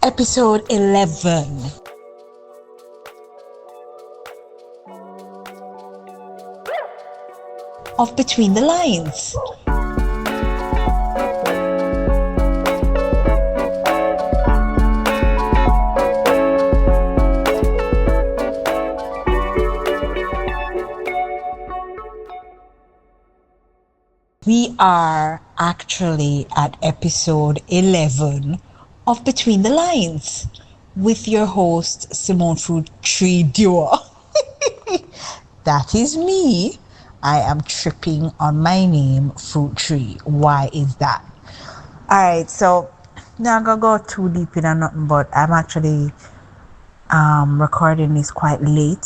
Episode 11 of Between the Lines. We are actually at episode 11 of Between the Lines with your host, Simone Fruit Tree Duo. That is me. I am tripping on my name, Fruit Tree. Why is that? Alright, so now I'm gonna go too deep in nothing, but I'm actually recording this quite late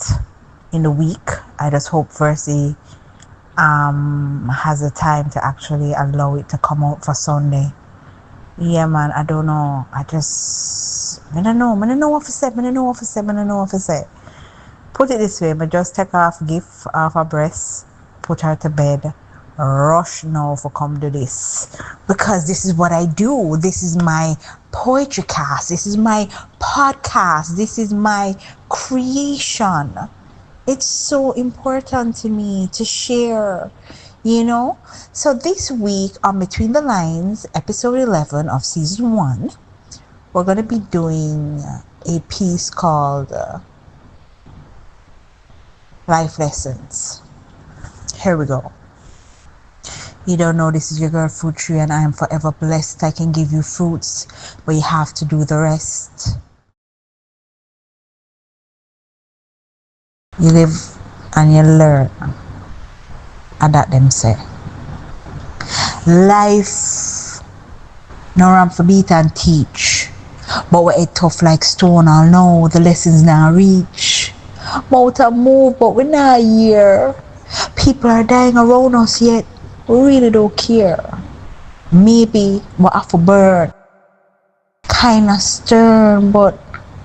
in the week. I just hope Versi has the time to actually allow it to come out for Sunday. Yeah, man, I don't know. I don't know what to say. Put it this way, but just take off gift off her breast, put her to bed, rush now for come to this. Because this is what I do. This is my poetry cast. This is my podcast. This is my creation. It's so important to me to share, you know. So this week on Between the Lines, episode 11 of season 1, we're going to be doing a piece called Life Lessons. Here we go. You don't know, this is your girl Fruit Tree, and I am forever blessed. I can give you fruits, but you have to do the rest. You live and you learn. And that them say. Life no ramp for beat and teach. But we it tough like stone, I'll know the lessons now reach. Mouth and move, but we not here. People are dying around us yet. We really don't care. Maybe we have to burn. Kinda stern, but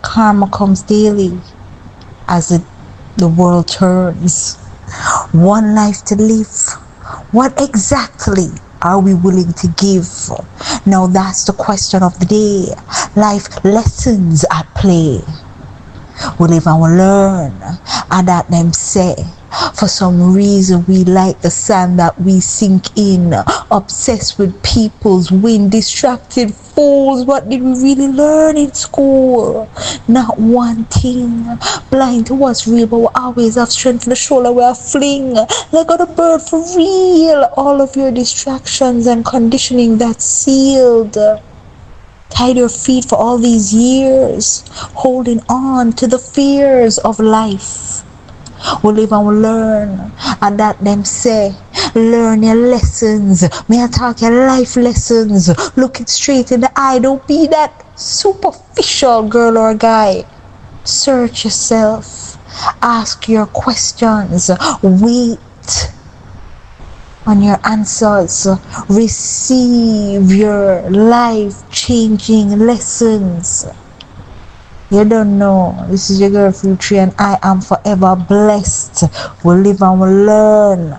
karma comes daily as the world turns. One life to live. What exactly are we willing to give? Now that's the question of the day. Life lessons at play. We live and we learn. And that them say, for some reason we like the sand that we sink in. Obsessed with people's win. Distracted fools. What did we really learn in school? Not one thing. Blind to what's real, but we always have strength in the shoulder where I fling. Like on a bird for real. All of your distractions and conditioning that's sealed. Tied your feet for all these years, holding on to the fears of life. We live and we learn, and that them say, learn your lessons. May I talk your life lessons? Look it straight in the eye. Don't be that superficial girl or guy. Search yourself. Ask your questions. Wait on your answers. Receive your life-changing lessons. You don't know. This is your girl Fruit Tree, and I am forever blessed. We live and we learn.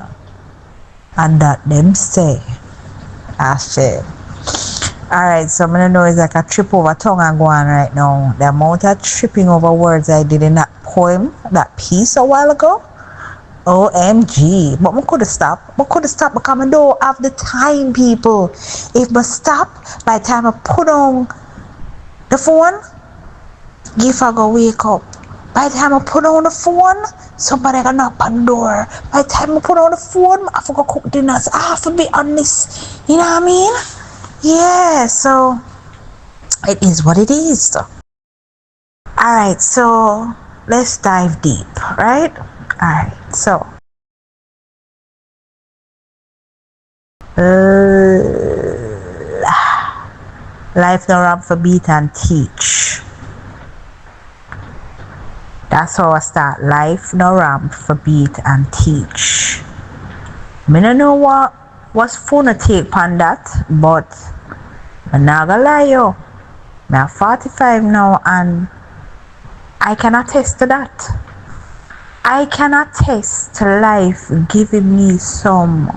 And that them say. I said. Alright, so I'm gonna know it's like a trip over tongue and go on right now. The amount of tripping over words I did in that poem, that piece a while ago. OMG. But I could have stopped. Because I don't have the time, people. If I stop, by the time I put on the phone, if I go wake up. By the time I put on the phone, somebody gonna knock on the door. By the time I put on the phone, I forgot to cook dinner. So I have to be honest. You know what I mean? Yeah, so it is what it is. Alright, so let's dive deep, right? Alright, so life no ramp for beat and teach. That's how I start. Life no ramp for beat and teach. Me no know what's fun to take on that, but I'm not gonna lie yo. I'm 45 now and I can attest to that. I can attest to life giving me some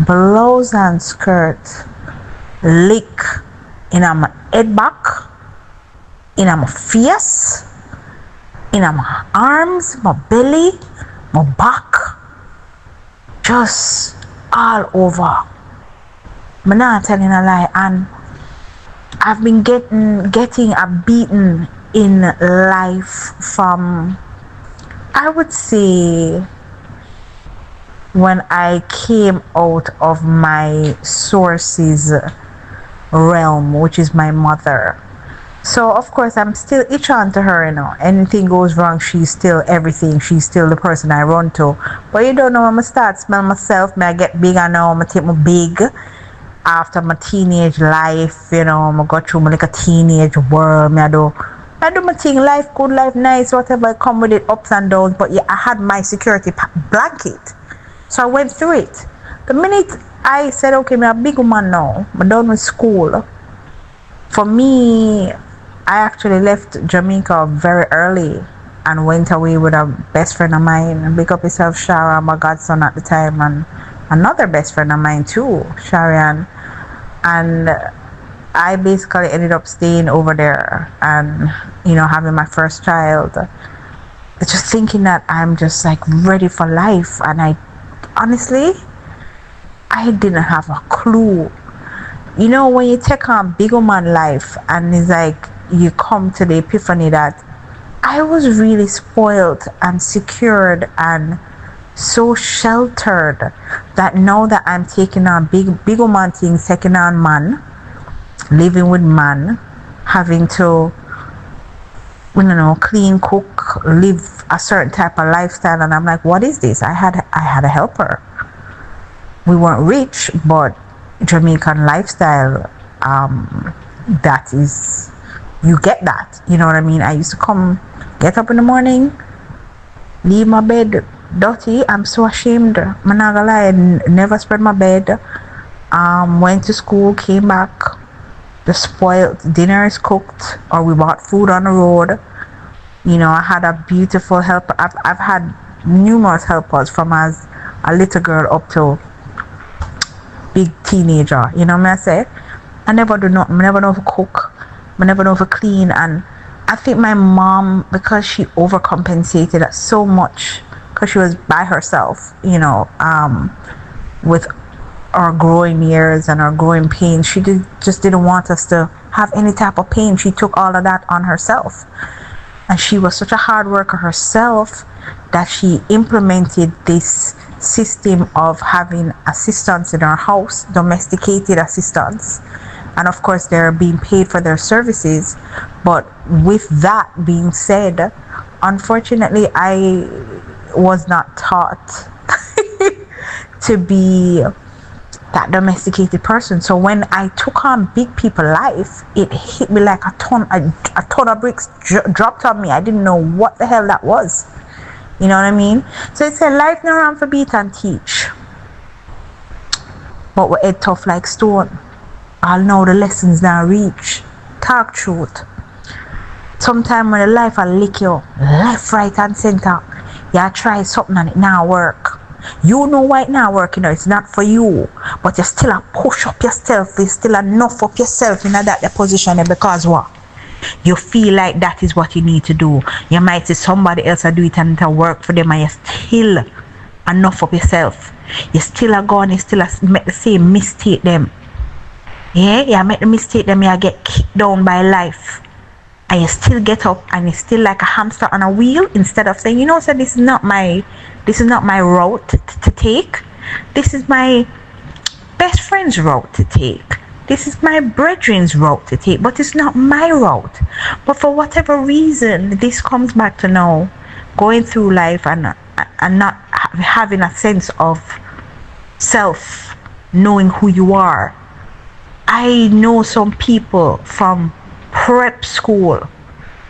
blouse and skirt lick in my head back in my face, in my arms, my belly, my back, just all over. I'm not telling a lie, and I've been getting a beating in life from, I would say, when I came out of my sources realm, which is my mother. So of course I'm still itch on to her, anything goes wrong, she's still everything, she's still the person I run to. But you don't know, when I start smell myself, I get bigger now, I take my big after my teenage life, I go through my like a teenage world. I do my thing, life good, life nice, whatever, come with it, ups and downs. But yeah, I had my security blanket, so I went through it. The minute I said, okay, I'm a big woman now, I'm done with school. For me, I actually left Jamaica very early and went away with a best friend of mine. Big up yourself, Shara, my godson at the time, and another best friend of mine too, Sharian. And I basically ended up staying over there and, having my first child. Just thinking that I'm just like ready for life. And honestly, I didn't have a clue. When you take on big woman life, and it's like you come to the epiphany that I was really spoiled and secured and so sheltered, that now that I'm taking on big woman things, taking on man, living with man, having to clean, cook, live a certain type of lifestyle, and I'm like, what is this? I had a helper. We weren't rich, but Jamaican lifestyle, that is, you get that, you know what I mean? I used to get up in the morning, leave my bed dirty. I'm so ashamed, I'm not gonna lie. I never spread my bed. Went to school, came back, the spoiled dinner is cooked, or we bought food on the road. I had a beautiful helper. I've had numerous helpers, from as a little girl up to big teenager. What I say? I never do nothing. I never know how to cook. I never know how to clean. And I think my mom, because she overcompensated so much, because she was by herself, with our growing years and our growing pain, she just didn't want us to have any type of pain. She took all of that on herself. And she was such a hard worker herself that she implemented this system of having assistants in our house, domesticated assistants, and of course they're being paid for their services. But with that being said, unfortunately I was not taught to be that domesticated person. So when I took on big people life, it hit me like a ton of bricks dropped on me. I didn't know what the hell that was. You know what I mean? So it's a life no room for beat and teach, but we're head tough like stone. I'll know the lessons now reach. Talk truth. Sometime when the life will lick you left, right and center, you try something and it now work. You know why it now work, it's not for you, but you still a push up yourself, you still enough up yourself in that position, because what? You feel like that is what you need to do. You might see somebody else do it and it'll work for them, and you still enough of yourself. You still are gone, you still make the same mistake them. Yeah, you make the mistake them, you get kicked down by life. And you still get up and you're still like a hamster on a wheel, instead of saying, so this is not my route to take. This is my best friend's route to take. This is my brethren's route to take, but it's not my route. But for whatever reason, this comes back to now going through life and not having a sense of self, knowing who you are. I know some people from prep school,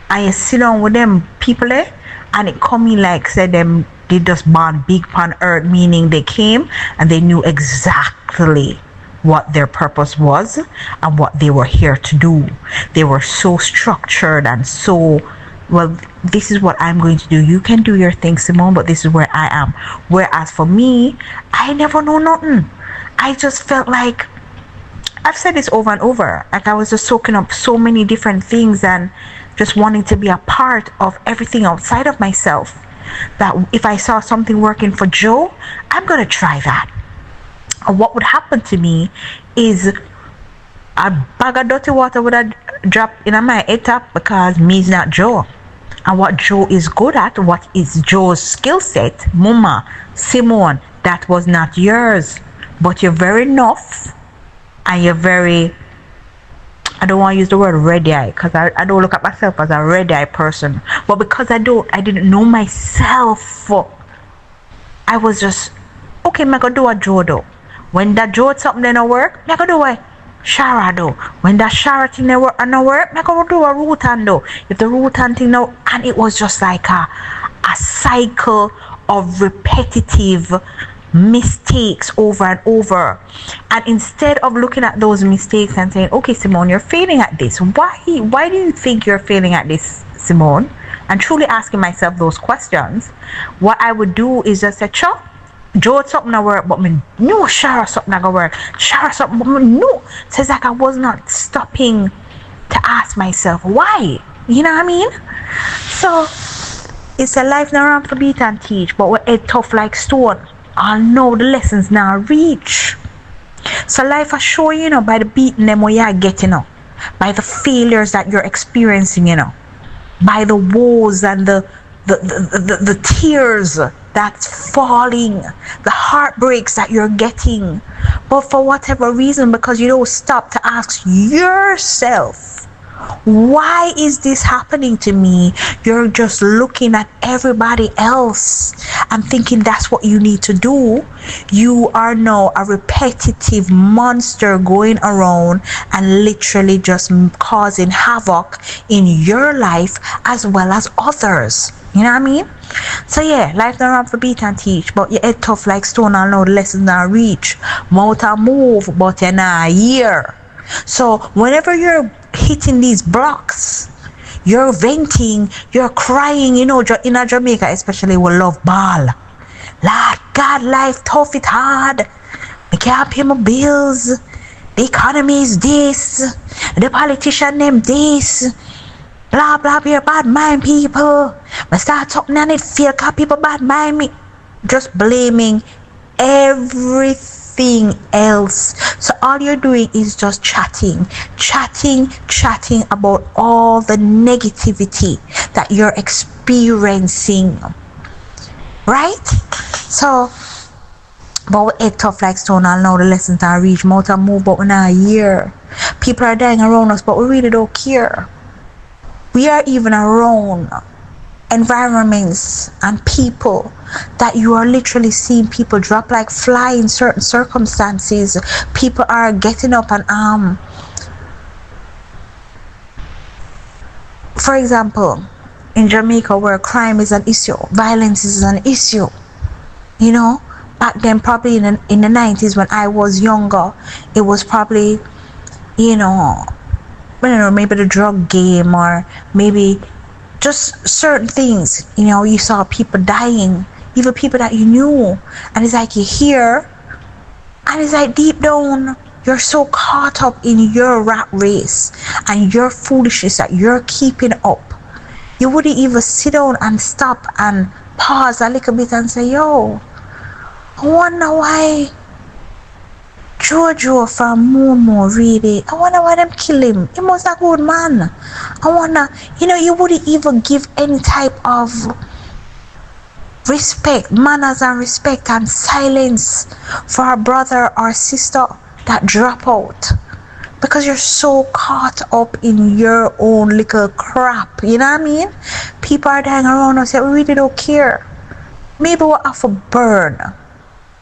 and you sit down with them people there, and it come in like said them they just born big pan earth, meaning they came and they knew exactly what their purpose was and what they were here to do. They were so structured and so, well, this is what I'm going to do. You can do your thing, Simone, but this is where I am. Whereas for me, I never know nothing. I just felt like, I've said this over and over, like I was just soaking up so many different things, and just wanting to be a part of everything outside of myself. That if I saw something working for Joe, I'm gonna try that. And what would happen to me is a bag of dirty water would have dropped in my head top, because me's not Joe. And what Joe is good at, what is Joe's skill set, Mama, Simone, that was not yours. But you're very enough, and you're very, I don't want to use the word red eye, because I don't look at myself as a red eye person. But because I didn't know myself, I was just, okay, I'm going to do a Joe though. When that Joe something don't work, I'm going to do a Shara though. When that Shara thing don't work, I'm going to do a Rutan though. If the Rutan thing now, and it was just like a cycle of repetitive mistakes over and over. And instead of looking at those mistakes and saying, okay, Simone, you're failing at this, why do you think you're failing at this, Simone? And truly asking myself those questions, what I would do is just say, Joe something not work, but me no Shara something not gonna work. Shara something, but me no. So it's like I was not stopping to ask myself why. You know what I mean? So it's a life now around for beat and teach, but we're head tough like stone. I know the lessons now reach. So life will show you, by the beating them where you're getting, by the failures that you're experiencing, by the woes and the tears that's falling, the heartbreaks that you're getting. But for whatever reason, because you don't stop to ask yourself, why is this happening to me? You're just looking at everybody else and thinking that's what you need to do. You are now a repetitive monster going around and literally just causing havoc in your life as well as others. You know what I mean? So yeah, life not around for beat and teach, but you head tough like stone and know the lessons not reach. Mouth a move, but you're not here. So whenever you're hitting these blocks, you're venting, you're crying, in Jamaica especially, we love ball. Lord God, life tough, it hard. I can't pay my bills. The economy is this. The politician them this. Blah blah blah, bad mind people. I start talking and it feel cause people bad mind me. Just blaming everything else. So all you're doing is just chatting about all the negativity that you're experiencing, right? So but we head tough like stone. I'll know the lessons I reach. Mouth and move, but we're not here. People are dying around us, but we really don't care. We are even around environments and people that you are literally seeing people drop like fly in certain circumstances. People are getting up and for example, in Jamaica, where crime is an issue, violence is an issue, back then, probably in the 90s when I was younger, it was probably, I don't know, maybe the drug game, or maybe just certain things. You saw people dying, even people that you knew, and it's like you hear, and it's like deep down you're so caught up in your rat race and your foolishness that you're keeping up, you wouldn't even sit down and stop and pause a little bit and say, yo, I wonder why Jojo from Momo really, I wonder why them kill him. He was a good man. I wonder, you wouldn't even give any type of respect, manners and respect and silence for a brother or sister that drop out, because you're so caught up in your own little crap. You know what I mean? People are dying around us that we really don't care. Maybe we'll have to burn,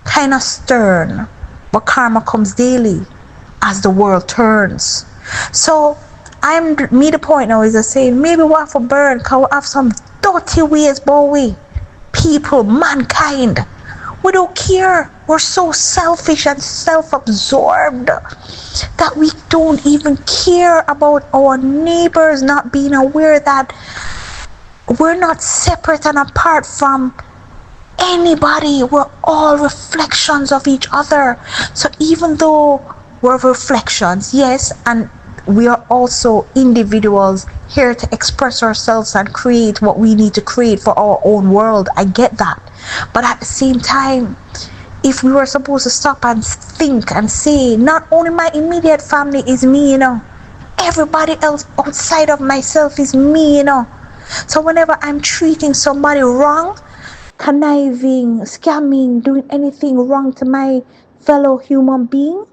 kind of stern, but karma comes daily as the world turns. So the point now is saying maybe we'll have to burn, because we'll have some dirty ways, boy. People, mankind, we don't care. We're so selfish and self-absorbed that we don't even care about our neighbors, not being aware that we're not separate and apart from anybody. We're all reflections of each other. So even though we're reflections, yes, and we are also individuals here to express ourselves and create what we need to create for our own world. I get that. But at the same time, if we were supposed to stop and think and say, not only my immediate family is me, everybody else outside of myself is me, So whenever I'm treating somebody wrong, conniving, scamming, doing anything wrong to my fellow human being,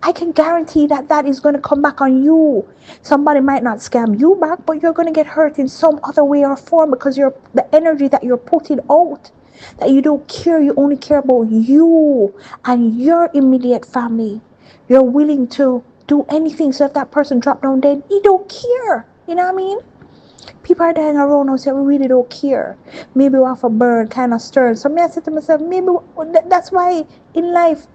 I can guarantee that that is going to come back on you. Somebody might not scam you back, but you're going to get hurt in some other way or form because the energy that you're putting out, that you don't care, you only care about you and your immediate family. You're willing to do anything. So if that person drop down dead, you don't care. You know what I mean? People are dying around us, we really don't care. Maybe we have a burn, kind of stern. So I said to myself, maybe that's why in life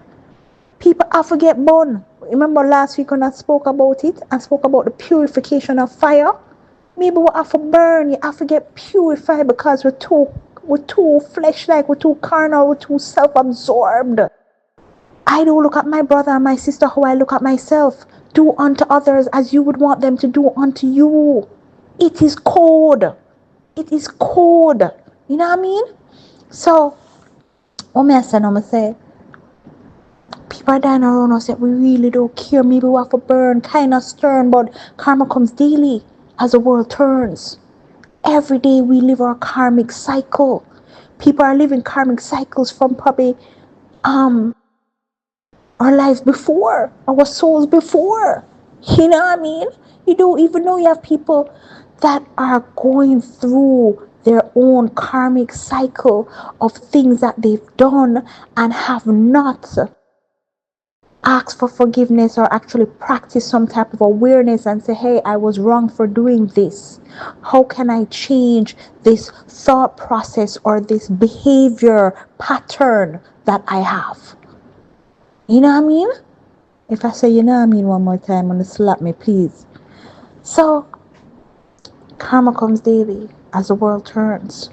people have to get born. Remember last week when I spoke about it? I spoke about the purification of fire. Maybe we have to burn. You have to get purified because we're too flesh-like, we're too carnal, we're too self-absorbed. I don't look at my brother and my sister how I look at myself. Do unto others as you would want them to do unto you. It is code. It is code. You know what I mean? So, what I say, people are dying around us that we really don't care. Maybe we have to burn, kind of stern, but karma comes daily as the world turns. Every day we live our karmic cycle. People are living karmic cycles from probably our lives before, our souls before. You know what I mean? You don't even know you have people that are going through their own karmic cycle of things that they've done and have not asked for forgiveness or actually practice some type of awareness and say, hey, I was wrong for doing this. How can I change this thought process or this behavior pattern that I have? You know what I mean? If I say, you know what I mean one more time, I'm going to slap me, please. So, karma comes daily as the world turns.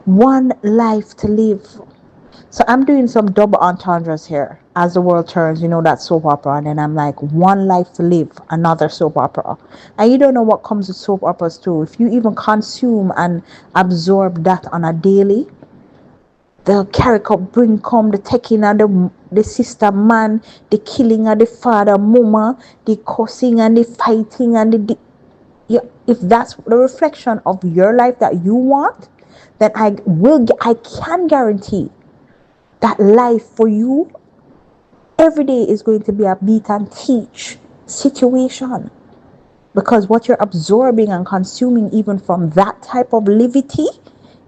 One life to live. So I'm doing some double entendres here. As the world turns, that soap opera. And then I'm like, one life to live, another soap opera. And you don't know what comes with soap operas too. If you even consume and absorb that on a daily, the character bring come the taking of the sister man, the killing of the father, mama, the cussing and the fighting and if that's the reflection of your life that you want, then I can guarantee that life for you every day is going to be a beat and teach situation, because what you're absorbing and consuming even from that type of levity,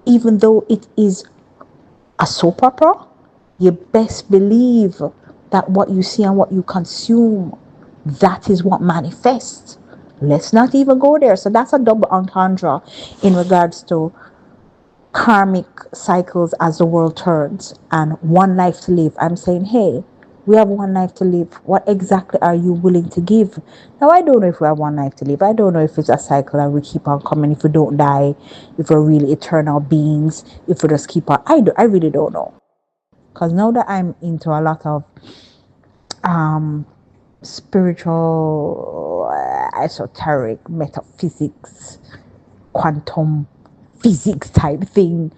even though it is a soap opera, you best believe that what you see and what you consume, that is what manifests. Let's not even go there. So that's a double entendre in regards to karmic cycles as the world turns and one life to live. I'm saying, hey, we have one life to live. What exactly are you willing to give? Now, I don't know if we have one life to live. I don't know if it's a cycle and we keep on coming, if we don't die, if we're really eternal beings, if we just keep on. I really don't know. Because now that I'm into a lot of spiritual, esoteric, metaphysics, quantum physics type thing,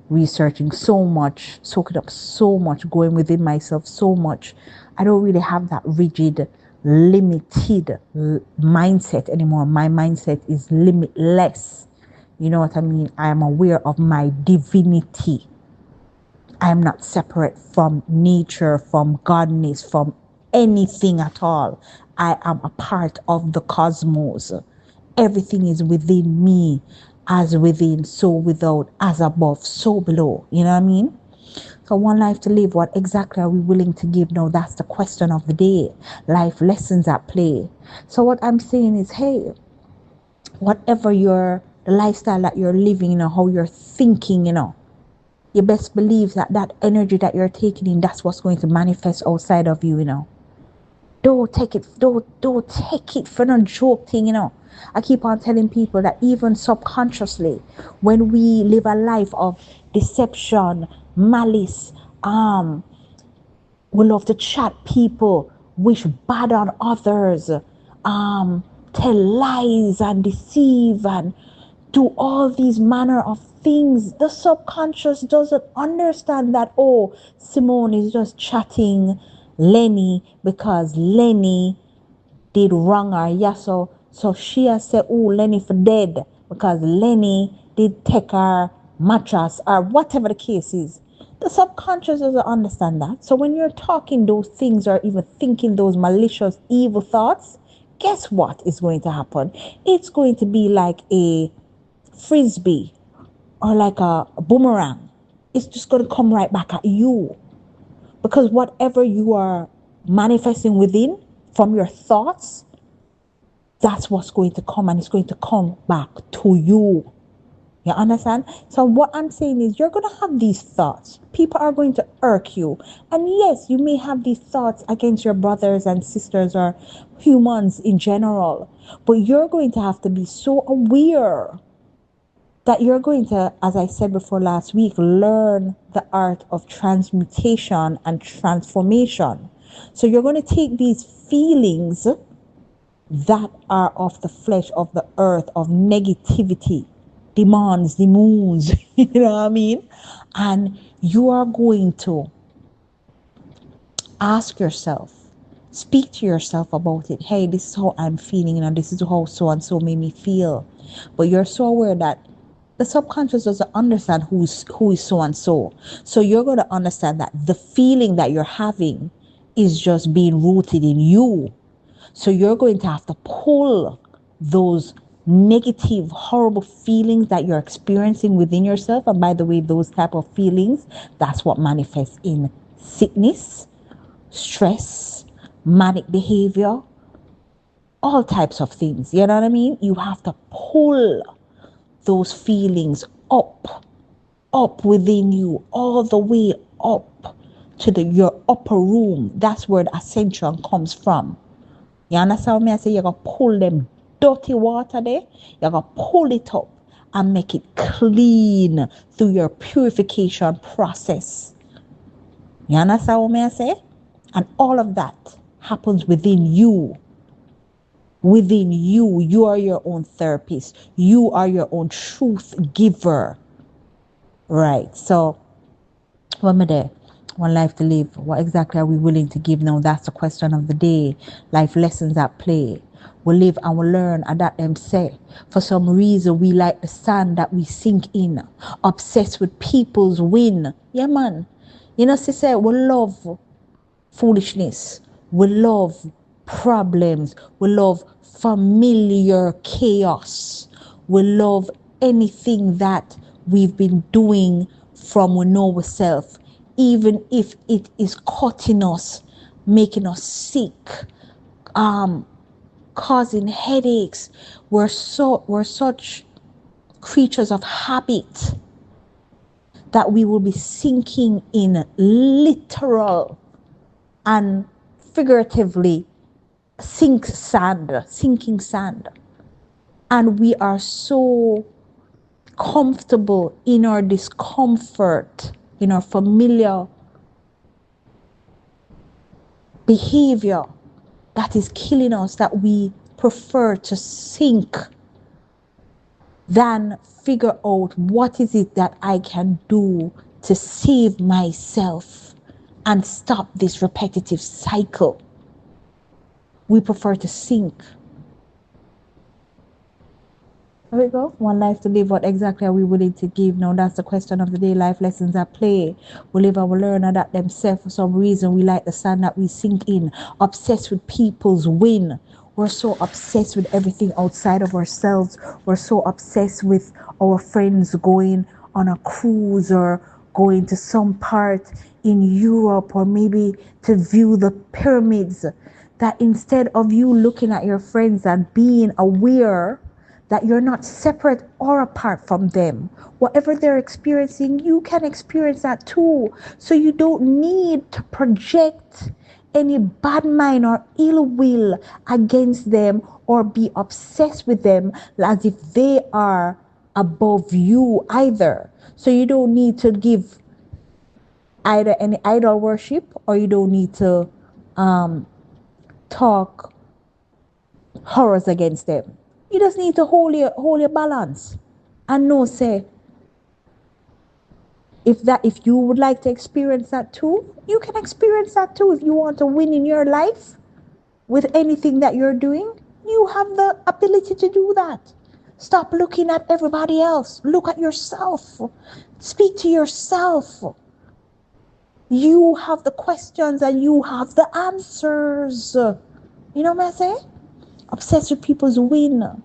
researching so much, soaking up so much, going within myself so much. I don't really have that rigid, limited mindset anymore. My mindset is limitless. You know what I mean? I am aware of my divinity. I am not separate from nature, from godness, from anything at all. I am a part of the cosmos. Everything is within me, as within, so without, as above, so below. You know what I mean? So one life to live, what exactly are we willing to give? Now that's the question of the day. Life lessons at play. So what I'm saying is, hey, whatever the lifestyle that you're living, how you're thinking, you best believe that energy that you're taking in, that's what's going to manifest outside of you, Don't take it for no joke thing, I keep on telling people that even subconsciously, when we live a life of deception, malice, we love to chat people, wish bad on others, tell lies and deceive and do all these manner of things. The subconscious doesn't understand that, oh, Simone is just chatting Lenny because Lenny did wrong or yes, so she has said, oh, Lenny for dead because Lenny did take her mattress or whatever the case is. The subconscious doesn't understand that. So when you're talking those things or even thinking those malicious, evil thoughts, guess what is going to happen? It's going to be like a frisbee or like a boomerang. It's just going to come right back at you. Because whatever you are manifesting within from your thoughts, that's what's going to come, and it's going to come back to you. You understand? So what I'm saying is you're going to have these thoughts. People are going to irk you. And yes, you may have these thoughts against your brothers and sisters or humans in general. But you're going to have to be so aware that you're going to, as I said before last week, learn the art of transmutation and transformation. So you're going to take these feelings that are of the flesh, of the earth, of negativity, demons, demons, you know what I mean? And you are going to ask yourself, speak to yourself about it. Hey, this is how I'm feeling, this is how so and so made me feel. But you're so aware that the subconscious doesn't understand who is so and so. So you're going to understand that the feeling that you're having is just being rooted in you. So you're going to have to pull those negative, horrible feelings that you're experiencing within yourself. And by the way, those type of feelings, that's what manifests in sickness, stress, manic behavior, all types of things. You know what I mean? You have to pull those feelings up within you, all the way up to your upper room. That's where the ascension comes from. You understand me? I say you gotta pull them dirty water there, you gotta pull it up and make it clean through your purification process. You understand what I say? And all of that happens within you. Within you. You are your own therapist. You are your own truth giver. Right. So when we're there, one life to live, what exactly are we willing to give now? That's the question of the day. Life lessons at play. We live and we learn, and that them say. For some reason, we like the sand that we sink in. Obsessed with people's win. Yeah, man. You know, sister, we love foolishness. We love problems. We love familiar chaos. We love anything that we've been doing from we know ourselves, even if it is cutting us, making us sick, causing headaches. We're such creatures of habit that we will be sinking in literal and figuratively sinking sand. And we are so comfortable in our discomfort, in our familiar behavior that is killing us, that we prefer to sink than figure out what is it that I can do to save myself and stop this repetitive cycle. We prefer to sink. There we go. One life to live. What exactly are we willing to give? Now that's the question of the day. Life lessons at play. We live and we learn, and that themselves for some reason we like the sand that we sink in. Obsessed with people's win. We're so obsessed with everything outside of ourselves. We're so obsessed with our friends going on a cruise or going to some part in Europe or maybe to view the pyramids, that instead of you looking at your friends and being aware that you're not separate or apart from them, whatever they're experiencing, you can experience that too. So you don't need to project any bad mind or ill will against them or be obsessed with them as if they are above you either. So you don't need to give either any idol worship, or you don't need to talk horrors against them. You just need to hold your balance and know, say, if you would like to experience that too, you can experience that too. If you want to win in your life with anything that you're doing, you have the ability to do that. Stop looking at everybody else. Look at yourself. Speak to yourself. You have the questions and you have the answers. You know what I say? Obsessed with people's win.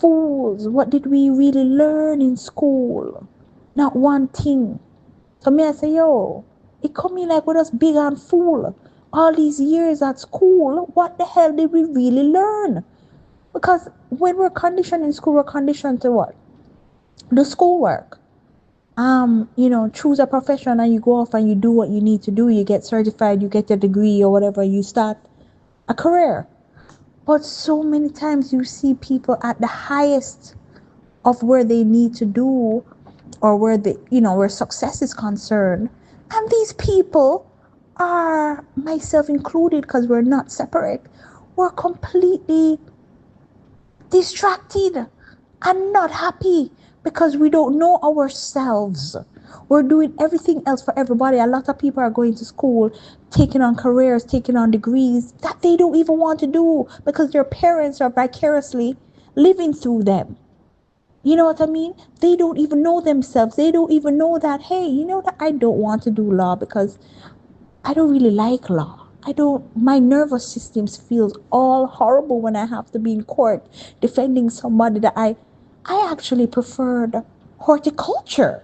Fools. What did we really learn in school? Not one thing. So me I say, yo, it come in like with us big and fool. All these years at school, what the hell did we really learn? Because when we're conditioned in school, we're conditioned to what? The schoolwork. Choose a profession and you go off and you do what you need to do. You get certified, you get a degree or whatever, you start a career. But so many times you see people at the highest of where they need to do or where success is concerned. And these people are, myself included, because we're not separate, we're completely distracted and not happy because we don't know ourselves. We're doing everything else for everybody. A lot of people are going to school, taking on careers, taking on degrees that they don't even want to do because their parents are vicariously living through them. You know what I mean? They don't even know themselves. They don't even know that, hey, you know that I don't want to do law because I don't really like law. My nervous system feels all horrible when I have to be in court defending somebody that I actually preferred horticulture.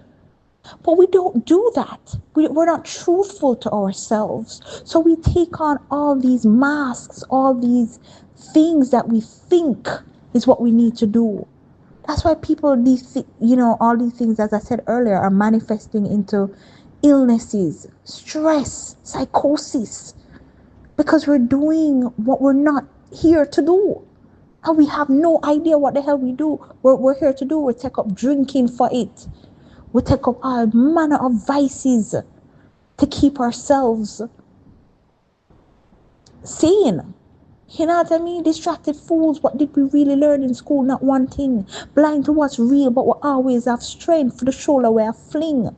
But we don't do that. We're not truthful to ourselves. So we take on all these masks, all these things that we think is what we need to do. That's why people, all these things, as I said earlier, are manifesting into illnesses, stress, psychosis, because we're doing what we're not here to do. And we have no idea what the hell we do. We're here to do. We take up drinking for it. We take up all manner of vices to keep ourselves sane. You know what I mean? Distracted fools. What did we really learn in school? Not one thing. Blind to what's real, but we always have strength for the shoulder where I fling.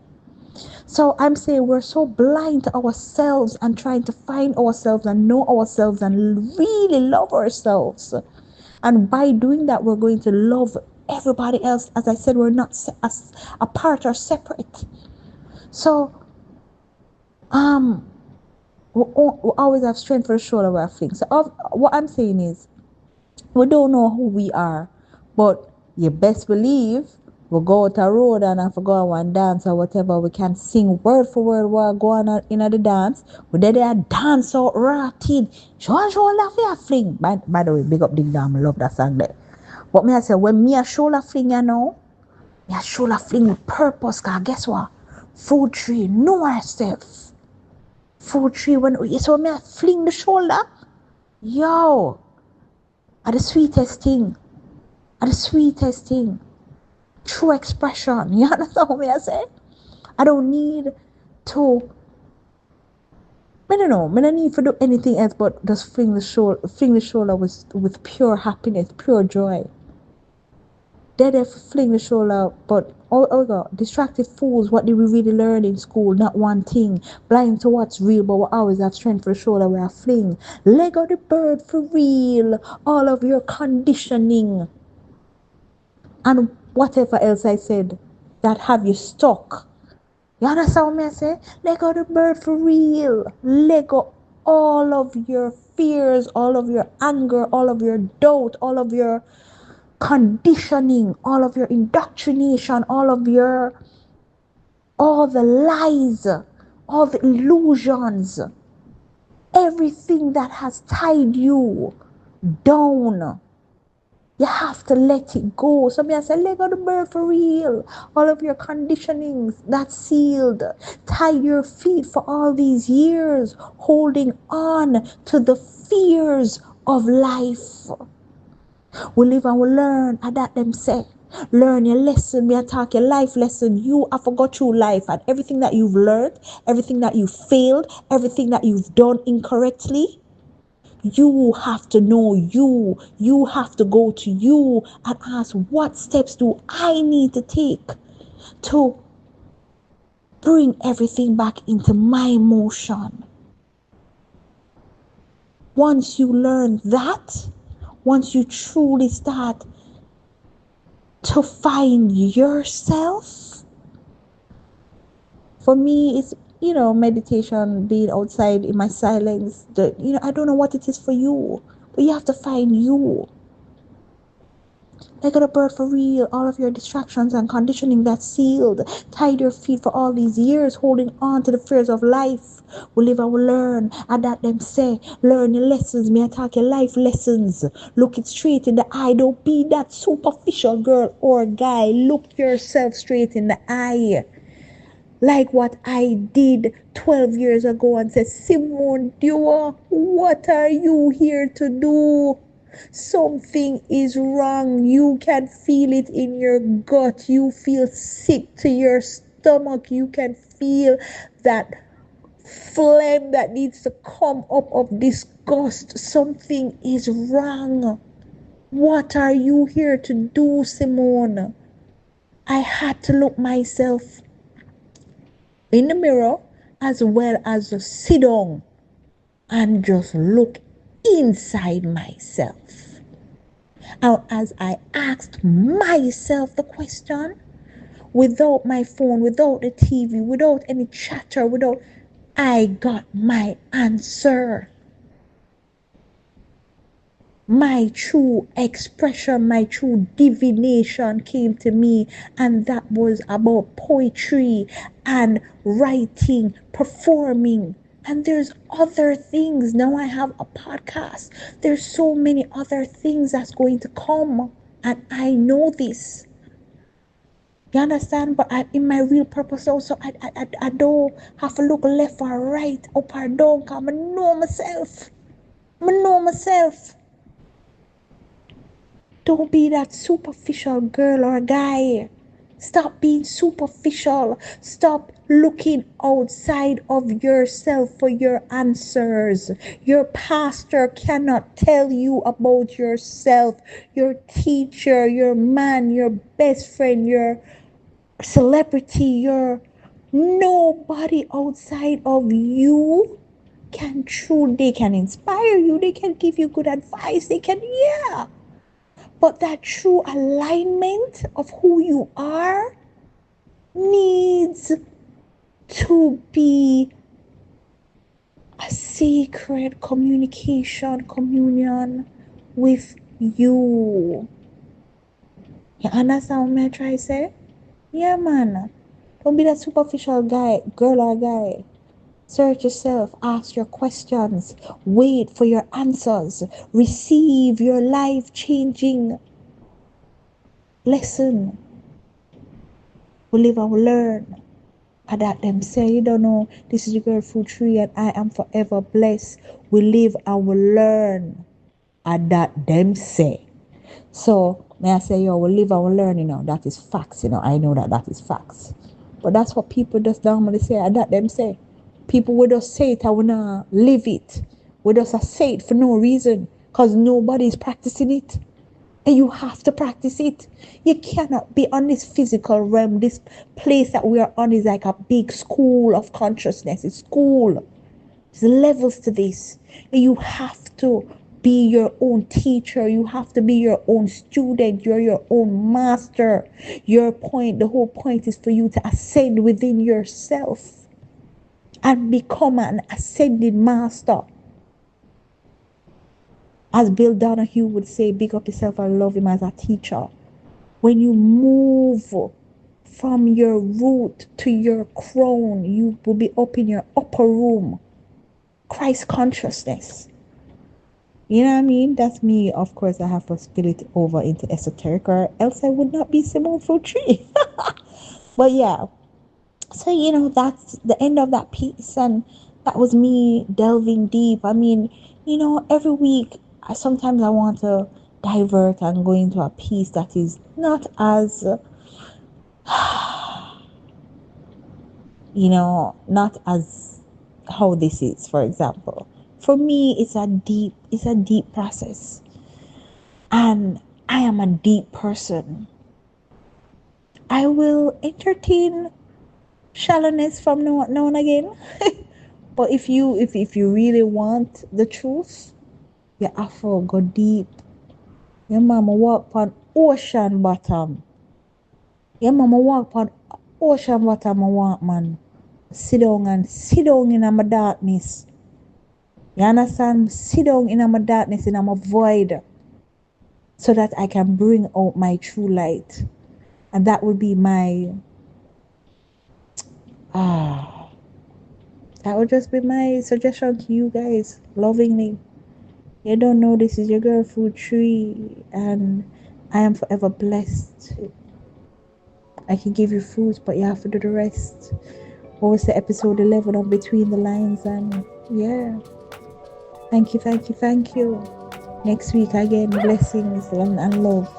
So I'm saying we're so blind to ourselves and trying to find ourselves and know ourselves and really love ourselves. And by doing that, we're going to love everybody else. As I said, we're not apart or separate. So, we always have strength for the shoulder where I fling. So what I'm saying is, we don't know who we are, but you best believe we'll go out a road and if we go and dance or whatever, we can sing word for word while going on in the dance. We did a dance out rotted. Show laugh your fling. By the way, big up Ding Dong, I love that song there. But me I say, when me a shoulder fling, me a shoulder fling with purpose, cause guess what? Fruit tree, know myself. Fruit tree, when you saw me I fling the shoulder, yo, are the sweetest thing. Are the sweetest thing. True expression. You understand what I say? I don't need to. I don't know. I don't need to do anything else but just fling the shoulder with pure happiness, pure joy. They fling the shoulder, but oh God, distracted fools. What did we really learn in school? Not one thing. Blind to what's real, but we always have strength for the shoulder where I fling. Leg of the bird for real. All of your conditioning and whatever else I said that have you stuck. You understand what I say? Let go the bird for real. Let go all of your fears, all of your anger, all of your doubt, all of your conditioning, all of your indoctrination, all the lies, all the illusions, everything that has tied you down. You have to let it go. So I say, let go the bird for real. All of your conditionings that's sealed. Tie your feet for all these years, holding on to the fears of life. We live and we learn, and that them say. Learn your lesson. Me attack your life lesson. You have forgot through life and everything that you've learned, everything that you failed, everything that you've done incorrectly. You have to know you. You have to go to you and ask, what steps do I need to take to bring everything back into my motion? Once you learn that, once you truly start to find yourself, for me, it's, meditation, being outside in my silence. I don't know what it is for you, but you have to find you. Like a bird for real, all of your distractions and conditioning that's sealed, tied your feet for all these years, holding on to the fears of life. We live and we learn, and that them say, learn your lessons, me attack your life lessons. Look it straight in the eye, don't be that superficial girl or guy. Look yourself straight in the eye. Like what I did 12 years ago and said, Simone Dua, what are you here to do? Something is wrong. You can feel it in your gut. You feel sick to your stomach. You can feel that flame that needs to come up of disgust. Something is wrong. What are you here to do, Simone? I had to look myself in the mirror as well as just sit down and just look inside myself. And as I asked myself the question, without my phone, without the TV, without any chatter, I got my answer. My true expression, my true divination came to me, and that was about poetry and writing, performing. And there's other things. Now I have a podcast. There's so many other things that's going to come, and I know this. You understand? But in my real purpose also, I don't have to look left or right, up or down, because I know myself. I know myself. Don't be that superficial girl or guy. Stop being superficial. Stop looking outside of yourself for your answers. Your pastor cannot tell you about yourself. Your teacher, your man, your best friend, your celebrity, your nobody outside of you they can inspire you. They can give you good advice. They can, yeah. But that true alignment of who you are needs to be a sacred communion with you. You understand what I try to say? Yeah, man. Don't be that superficial girl or guy. Search yourself, ask your questions, wait for your answers, receive your life-changing lesson. We live and we learn. And that them say, you don't know, this is your girl Fruit Tree and I am forever blessed. We live and we learn. And that them say. So, may I say, we live and we learn, that is facts, I know that is facts. But that's what people just normally say, and that them say. People will just say it and we not live it. We just say it for no reason, because nobody's practicing it. And you have to practice it. You cannot be on this physical realm. This place that we are on is like a big school of consciousness. It's school. There's levels to this. And you have to be your own teacher. You have to be your own student. You're your own master. The whole point is for you to ascend within yourself and become an ascending master. As Bill Donahue would say, big up yourself and love him as a teacher. When you move from your root to your crown, you will be up in your upper room. Christ consciousness. You know what I mean? That's me. Of course, I have to spill it over into esoteric, or else I would not be Simone Fruit Tree. But yeah. So, that's the end of that piece. And that was me delving deep. I mean, every week, sometimes I want to divert and go into a piece that is not as not as how this is, for example. For me, it's a deep process. And I am a deep person. I will entertain shallowness from now and again. But if you really want the truth, you have to go deep. Your mama walk on ocean bottom. Your mama walk on ocean bottom. I want, man. Sit down in my darkness. You understand? Sit down in my darkness, in my void, so that I can bring out my true light. And that would be that would just be my suggestion to you guys, lovingly. You don't know, this is your girl Fruit Tree, and I am forever blessed. I can give you fruits, but you have to do the rest. What was the episode 11 of Between the Lines? And yeah, thank you. Next week again, blessings and love.